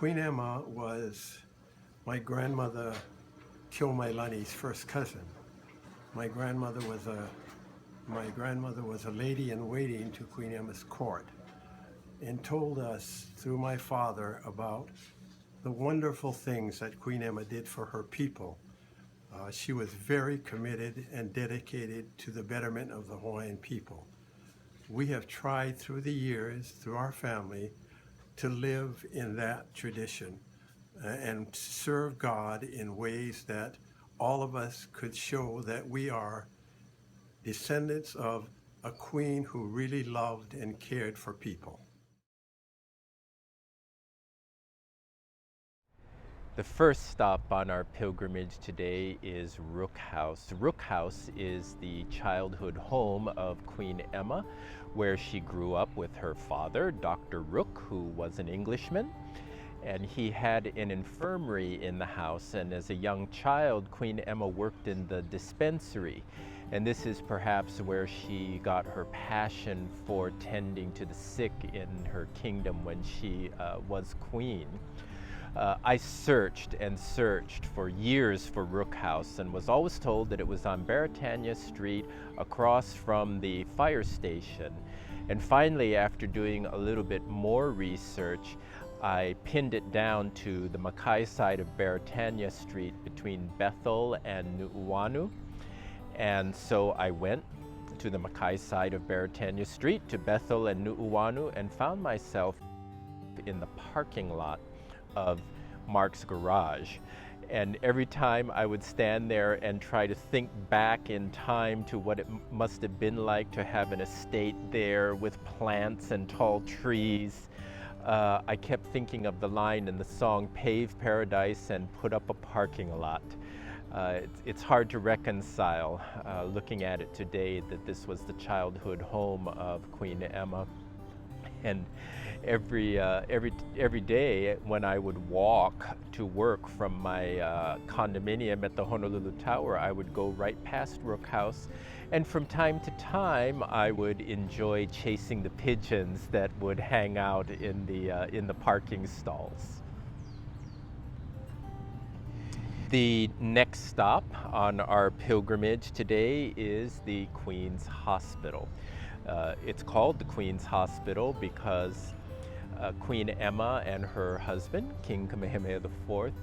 Queen Emma was my grandmother Kilmailani's first cousin. My grandmother was a my grandmother was a lady in waiting to Queen Emma's court and told us through my father about the wonderful things that Queen Emma did for her people. She was very committed and dedicated to the betterment of the Hawaiian people. We have tried through the years, through our family, to live in that tradition and serve God in ways that all of us could show that we are descendants of a queen who really loved and cared for people. The first stop on our pilgrimage today is Rook House. Rook House is the childhood home of Queen Emma, where she grew up with her father, Dr. Rook, who was an Englishman. And he had an infirmary in the house, and as a young child, Queen Emma worked in the dispensary. And this is perhaps where she got her passion for tending to the sick in her kingdom when she was queen. I searched and searched for years for Rook House and was always told that it was on Beretania Street across from the fire station. And finally, after doing a little bit more research, I pinned it down to the Makai side of Beretania Street between Bethel and Nu'uanu. And so I went to the Makai side of Beretania Street to Bethel and Nu'uanu and found myself in the parking lot of Mark's garage. And every time I would stand there and try to think back in time to what it must have been like to have an estate there with plants and tall trees, I kept thinking of the line in the song, "Pave paradise and put up a parking lot." It's hard to reconcile looking at it today that this was the childhood home of Queen Emma. And every day when I would walk to work from my condominium at the Honolulu Tower, I would go right past Rook House, and from time to time I would enjoy chasing the pigeons that would hang out in the parking stalls. The next stop on our pilgrimage today is the Queen's Hospital. It's called the Queen's Hospital because Queen Emma and her husband, King Kamehameha IV,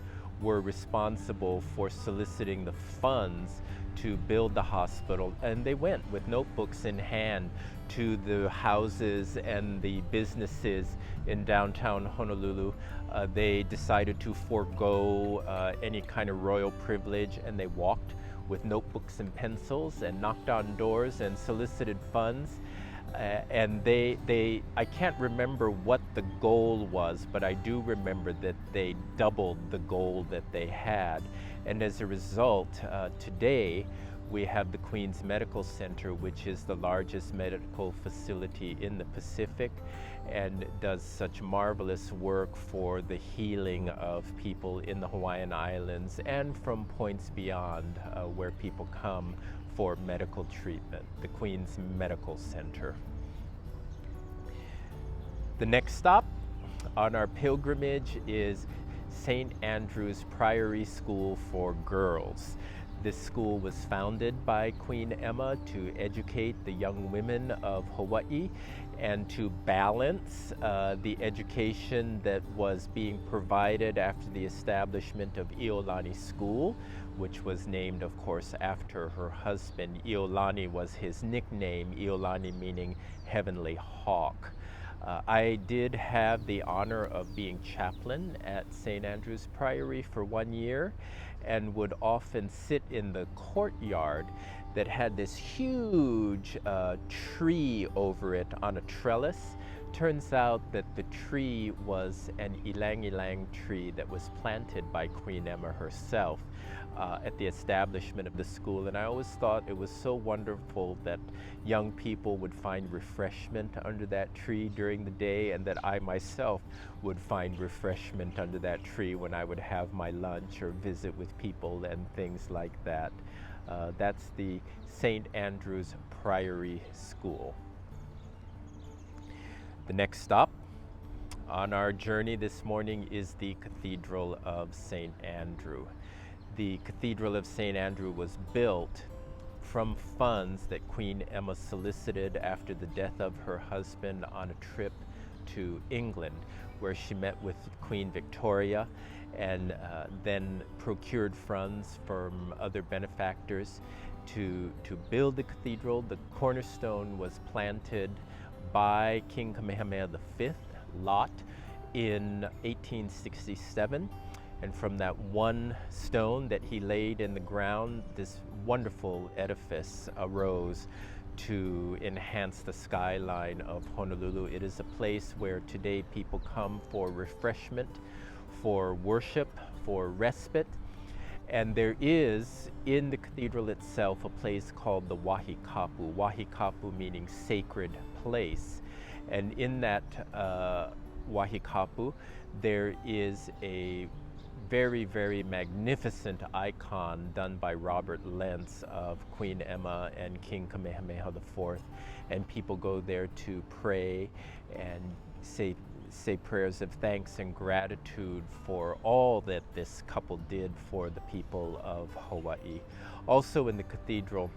were responsible for soliciting the funds to build the hospital, and they went with notebooks in hand to the houses and the businesses in downtown Honolulu. They decided to forego any kind of royal privilege, and they walked with notebooks and pencils and knocked on doors and solicited funds. And I can't remember what the goal was, but I do remember that they doubled the goal that they had. And as a result, today we have the Queen's Medical Center, which is the largest medical facility in the Pacific and does such marvelous work for the healing of people in the Hawaiian Islands and from points beyond where people come for medical treatment, the Queen's Medical Center. The next stop on our pilgrimage is St. Andrew's Priory School for Girls. This school was founded by Queen Emma to educate the young women of Hawaii and to balance the education that was being provided after the establishment of Iolani School, which was named, of course, after her husband. Iolani was his nickname, Iolani meaning heavenly hawk. I did have the honor of being chaplain at St. Andrew's Priory for 1 year and would often sit in the courtyard that had this huge tree over it on a trellis. Turns out that the tree was an ylang-ylang tree that was planted by Queen Emma herself at the establishment of the school. And I always thought it was so wonderful that young people would find refreshment under that tree during the day, and that I myself would find refreshment under that tree when I would have my lunch or visit with people and things like that. That's the St. Andrew's Priory School. The next stop On our journey this morning is the Cathedral of St. Andrew. The Cathedral of St. Andrew was built from funds that Queen Emma solicited after the death of her husband on a trip to England, where she met with Queen Victoria and then procured funds from other benefactors to build the cathedral. The cornerstone was planted by King Kamehameha V, Lot, in 1867. And from that one stone that he laid in the ground, this wonderful edifice arose to enhance the skyline of Honolulu. It is a place where today people come for refreshment, for worship, for respite. And there is in the cathedral itself a place called the Wahikapu. Wahikapu meaning sacred place. And in that Wahikapu, there is a very, very magnificent icon done by Robert Lentz of Queen Emma and King Kamehameha IV. And people go there to pray and say prayers of thanks and gratitude for all that this couple did for the people of Hawaii. Also in the cathedral,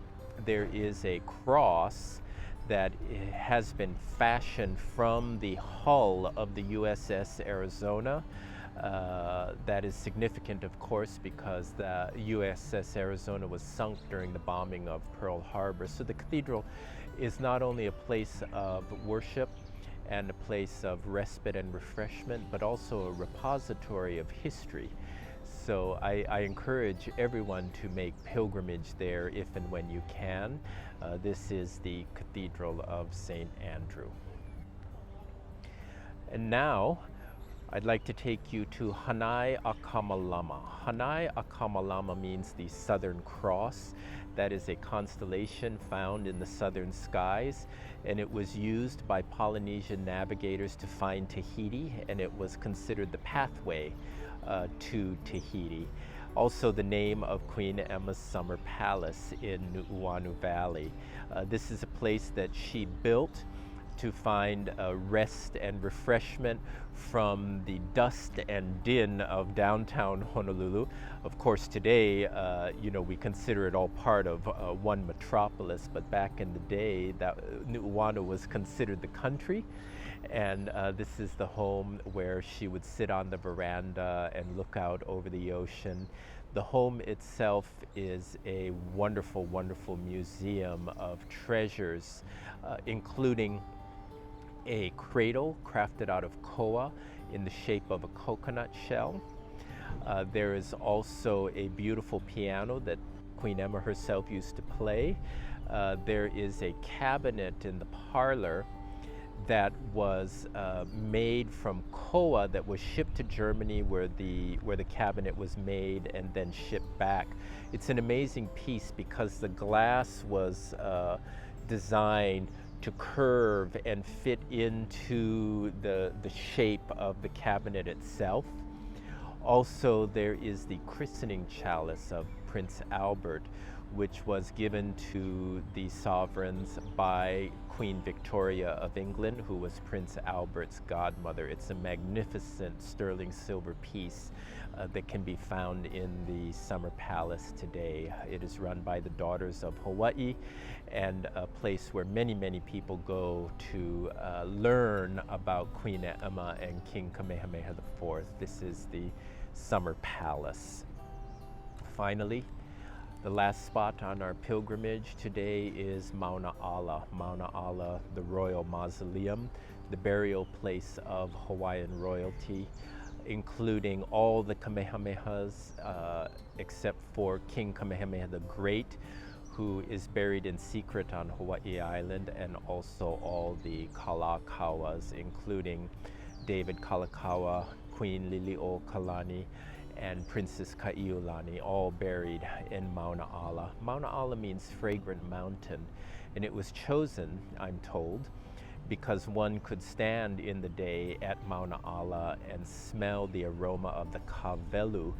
there is a cross that has been fashioned from the hull of the USS Arizona. That is significant, of course, because the USS Arizona was sunk during the bombing of Pearl Harbor. So the cathedral is not only a place of worship and a place of respite and refreshment, but also a repository of history. So I encourage everyone to make pilgrimage there if and when you can. This is the Cathedral of St. Andrew. And now, I'd like to take you to Hanai Akamalama. Hanai Akamalama means the Southern Cross. That is a constellation found in the southern skies, and it was used by Polynesian navigators to find Tahiti, and it was considered the pathway to Tahiti. Also the name of Queen Emma's summer palace in Nu'uanu Valley. This is a place that she built to find rest and refreshment from the dust and din of downtown Honolulu. Of course, today, we consider it all part of one metropolis, but back in the day, that Nu'uanu was considered the country. And this is the home where she would sit on the veranda and look out over the ocean. The home itself is a wonderful, wonderful museum of treasures, including a cradle crafted out of koa in the shape of a coconut shell. There is also a beautiful piano that Queen Emma herself used to play. There is a cabinet in the parlor that was made from koa that was shipped to Germany, where the cabinet was made and then shipped back. It's an amazing piece because the glass was designed to curve and fit into the shape of the cabinet itself. Also, there is the christening chalice of Prince Albert, which was given to the sovereigns by Queen Victoria of England, who was Prince Albert's godmother. It's a magnificent sterling silver piece that can be found in the Summer Palace today. It is run by the Daughters of Hawaii, and a place where many, many people go to learn about Queen Emma and King Kamehameha IV. This is the Summer Palace. Finally, the last spot on our pilgrimage today is Mauna Ala. Mauna Ala, the royal mausoleum, the burial place of Hawaiian royalty, including all the Kamehamehas except for King Kamehameha the Great, who is buried in secret on Hawaii Island, and also all the Kalakauas, including David Kalakaua, Queen Liliuokalani, and Princess Kaiulani, all buried in Mauna Ala. Mauna Ala means fragrant mountain, and it was chosen, I'm told, because one could stand in the day at Mauna Ala and smell the aroma of the kawelu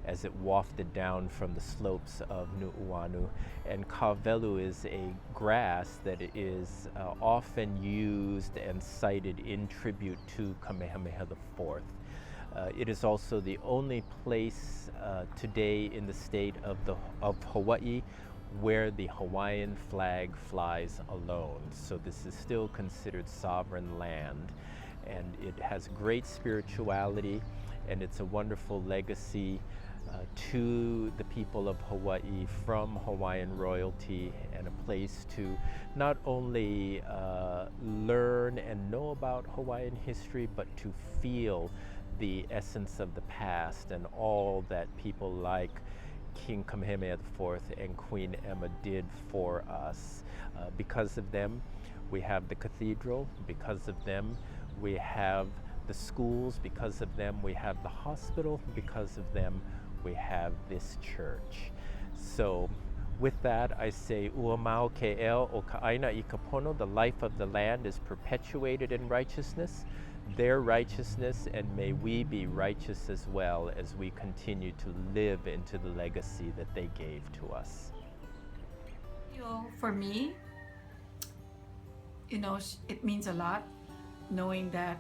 as it wafted down from the slopes of Nu'uanu. And kawelu is a grass that is often used and cited in tribute to Kamehameha IV. It is also the only place today in the state of Hawaii where the Hawaiian flag flies alone. So this is still considered sovereign land, and it has great spirituality, and it's a wonderful legacy to the people of Hawaii from Hawaiian royalty, and a place to not only learn and know about Hawaiian history, but to feel the essence of the past and all that people like King Kamehameha IV and Queen Emma did for us. Because of them, we have the cathedral. Because of them, we have the schools. Because of them, we have the hospital. Because of them, we have this church. So with that, I say, Ua mau ke eo o ka aina I ka pono, the life of the land is perpetuated in righteousness, their righteousness, and may we be righteous as well as we continue to live into the legacy that they gave to us. For me, it means a lot knowing that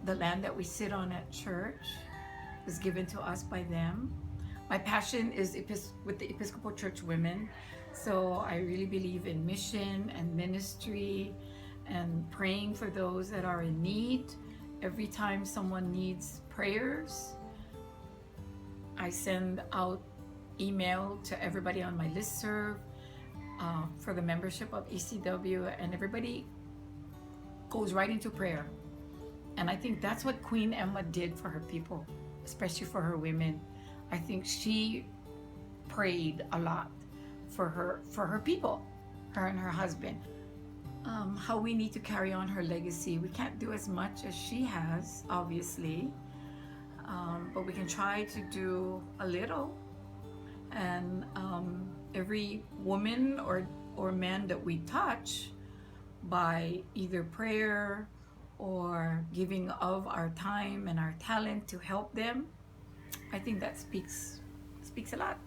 the land that we sit on at church was given to us by them. My passion is with the Episcopal Church women, so I really believe in mission and ministry and praying for those that are in need. Every time someone needs prayers, I send out email to everybody on my listserv for the membership of ECW, and everybody goes right into prayer. And I think that's what Queen Emma did for her people, especially for her women. I think she prayed a lot for her people, her and her husband. How we need to carry on her legacy. We can't do as much as she has, obviously, but we can try to do a little. And every woman or man that we touch by either prayer or giving of our time and our talent to help them, I think that speaks a lot.